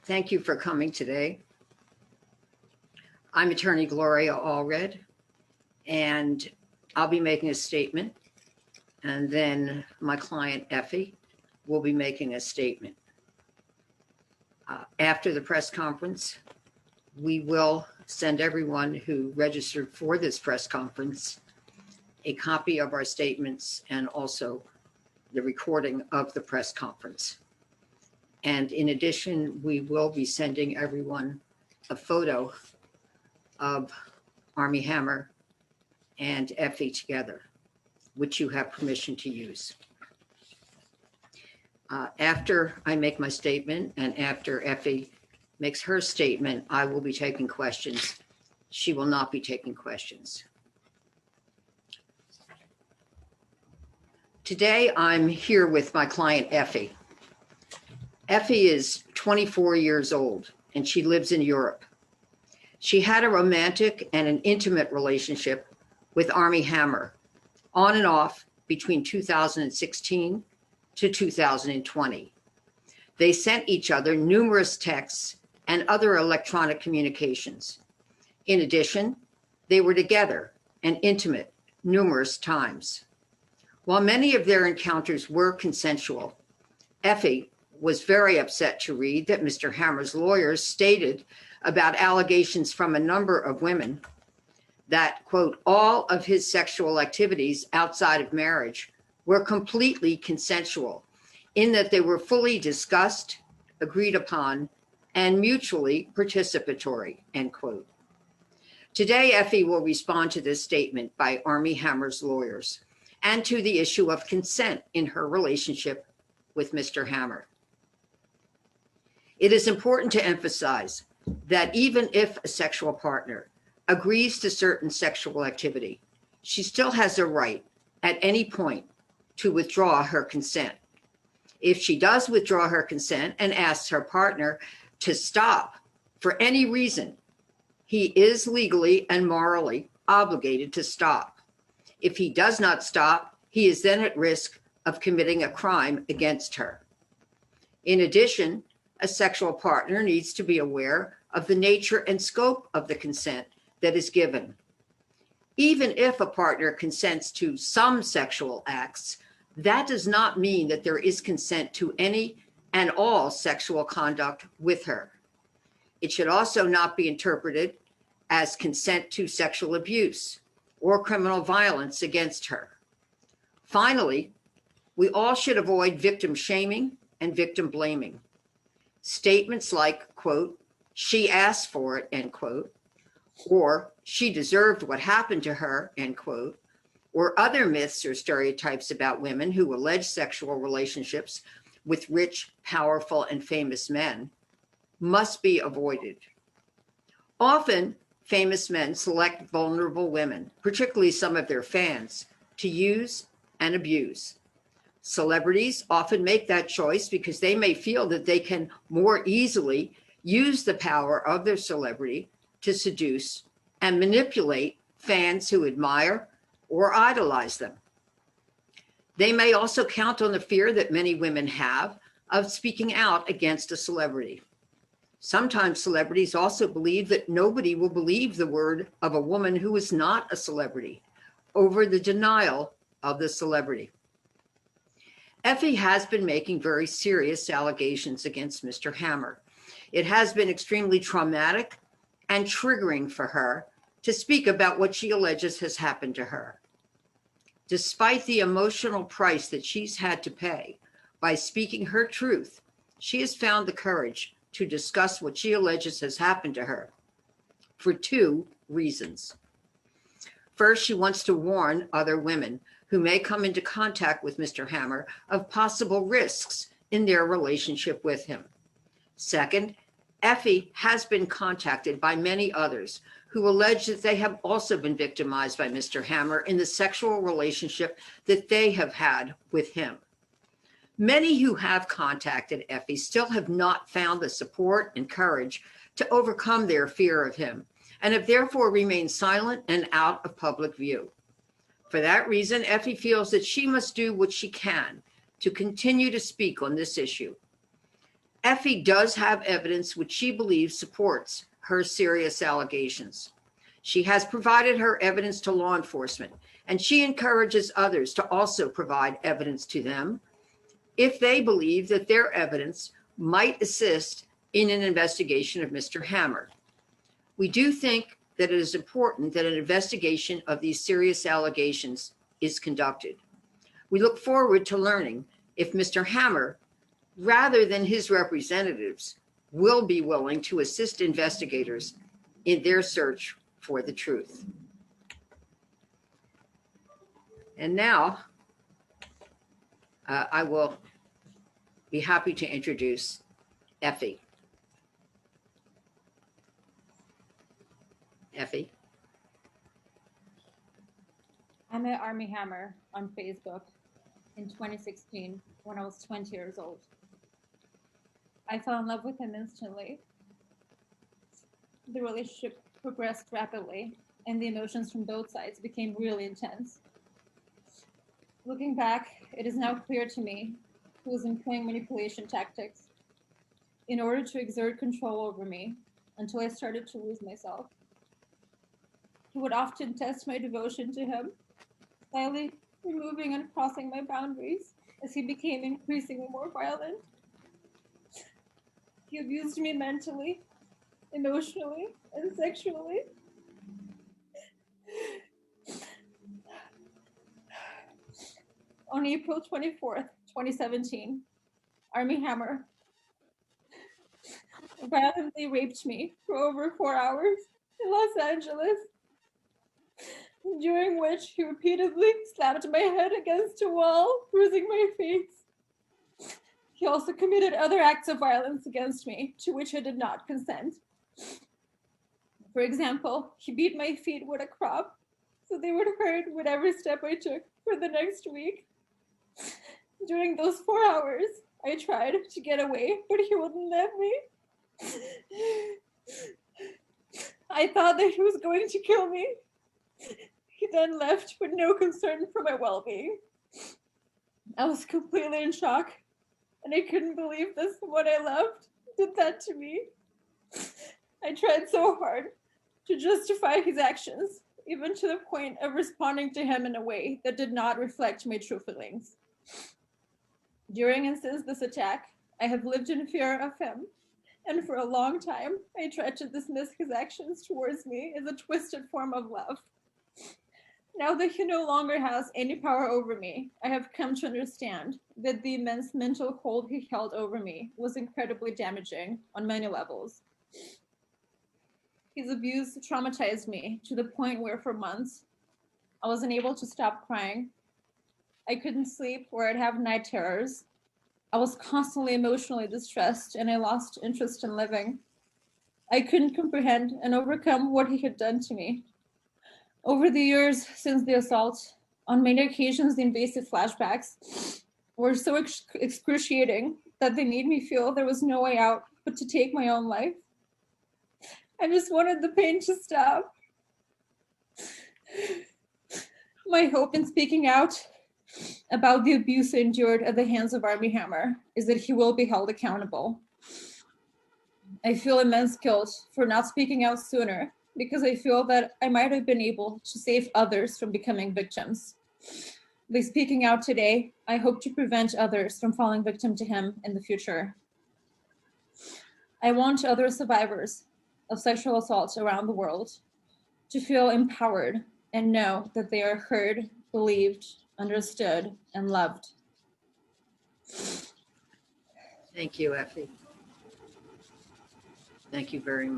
Thank you for coming today. I'm attorney Gloria Allred, and I'll be making a statement, and then my client Effie will be making a statement. After the press conference, we will send everyone who registered for this press conference a copy of our statements and also the recording of the press conference. And in addition, we will be sending everyone a photo of Armie Hammer and Effie together, which you have permission to use. After I make my statement and after Effie makes her statement, I will be taking questions. She will not be taking questions. Today, I'm here with my client, Effie. Effie is 24 years old and she lives in Europe. She had a romantic and an intimate relationship with Armie Hammer, on and off between 2016 to 2020. They sent each other numerous texts and other electronic communications. In addition, they were together and intimate numerous times. While many of their encounters were consensual, Effie was very upset to read that Mr. Hammer's lawyers stated about allegations from a number of women that, quote, all of his sexual activities outside of marriage were completely consensual, in that they were fully discussed, agreed upon, and mutually participatory, end quote. Today, Effie will respond to this statement by Armie Hammer's lawyers and to the issue of consent in her relationship with Mr. Hammer. It is important to emphasize that even if a sexual partner agrees to certain sexual activity, she still has a right at any point to withdraw her consent. If she does withdraw her consent and asks her partner to stop for any reason, he is legally and morally obligated to stop. If he does not stop, he is then at risk of committing a crime against her. In addition, a sexual partner needs to be aware of the nature and scope of the consent that is given. Even if a partner consents to some sexual acts, that does not mean that there is consent to any and all sexual conduct with her. It should also not be interpreted as consent to sexual abuse or criminal violence against her. Finally, we all should avoid victim shaming and victim blaming. Statements like, quote, she asked for it, end quote, or she deserved what happened to her, end quote, or other myths or stereotypes about women who allege sexual relationships with rich, powerful, and famous men must be avoided. Often, famous men select vulnerable women, particularly some of their fans, to use and abuse. Celebrities often make that choice because they may feel that they can more easily use the power of their celebrity to seduce and manipulate fans who admire or idolize them. They may also count on the fear that many women have of speaking out against a celebrity. Sometimes celebrities also believe that nobody will believe the word of a woman who is not a celebrity over the denial of the celebrity. Effie has been making very serious allegations against Mr. Hammer. It has been extremely traumatic and triggering for her to speak about what she alleges has happened to her. Despite the emotional price that she's had to pay by speaking her truth, she has found the courage to discuss what she alleges has happened to her for two reasons. First, she wants to warn other women who may come into contact with Mr. Hammer of possible risks in their relationship with him. Second, Effie has been contacted by many others who allege that they have also been victimized by Mr. Hammer in the sexual relationship that they have had with him. Many who have contacted Effie still have not found the support and courage to overcome their fear of him and have therefore remained silent and out of public view. For that reason, Effie feels that she must do what she can to continue to speak on this issue. Effie does have evidence which she believes supports her serious allegations. She has provided her evidence to law enforcement, and she encourages others to also provide evidence to them if they believe that their evidence might assist in an investigation of Mr. Hammer. We do think that it is important that an investigation of these serious allegations is conducted. We look forward to learning if Mr. Hammer, rather than his representatives, will be willing to assist investigators in their search for the truth. And now, I will be happy to introduce Effie. Effie. I met Armie Hammer on Facebook in 2016 when I was 20 years old. I fell in love with him instantly. The relationship progressed rapidly, and the emotions from both sides became really intense. Looking back, it is now clear to me he was employing manipulation tactics in order to exert control over me until I started to lose myself. He would often test my devotion to him, slightly removing and crossing my boundaries as he became increasingly more violent. He abused me mentally, emotionally, and sexually. On April 24th, 2017, Armie Hammer violently raped me for over 4 hours in Los Angeles, during which he repeatedly slapped my head against a wall, bruising my face. He also committed other acts of violence against me, to which I did not consent. For example, he beat my feet with a crop, so they would hurt with every step I took for the next week. During those 4 hours, I tried to get away, but he wouldn't let me. I thought that he was going to kill me. He then left with no concern for my well-being. I was completely in shock, and I couldn't believe this one I loved did that to me. I tried so hard to justify his actions, even to the point of responding to him in a way that did not reflect my true feelings. During and since this attack, I have lived in fear of him, and for a long time, I tried to dismiss his actions towards me as a twisted form of love. Now that he no longer has any power over me, I have come to understand that the immense mental hold he held over me was incredibly damaging on many levels. His abuse traumatized me to the point where for months, I was unable to stop crying. I couldn't sleep or I'd have night terrors. I was constantly emotionally distressed and I lost interest in living. I couldn't comprehend and overcome what he had done to me. Over the years since the assault, on many occasions, the invasive flashbacks were so excruciating that they made me feel there was no way out but to take my own life. I just wanted the pain to stop. My hope in speaking out about the abuse endured at the hands of Armie Hammer is that he will be held accountable. I feel immense guilt for not speaking out sooner because I feel that I might have been able to save others from becoming victims. By speaking out today, I hope to prevent others from falling victim to him in the future. I want other survivors of sexual assault around the world to feel empowered and know that they are heard, believed, understood, and loved. Thank you, Effie. Thank you very much.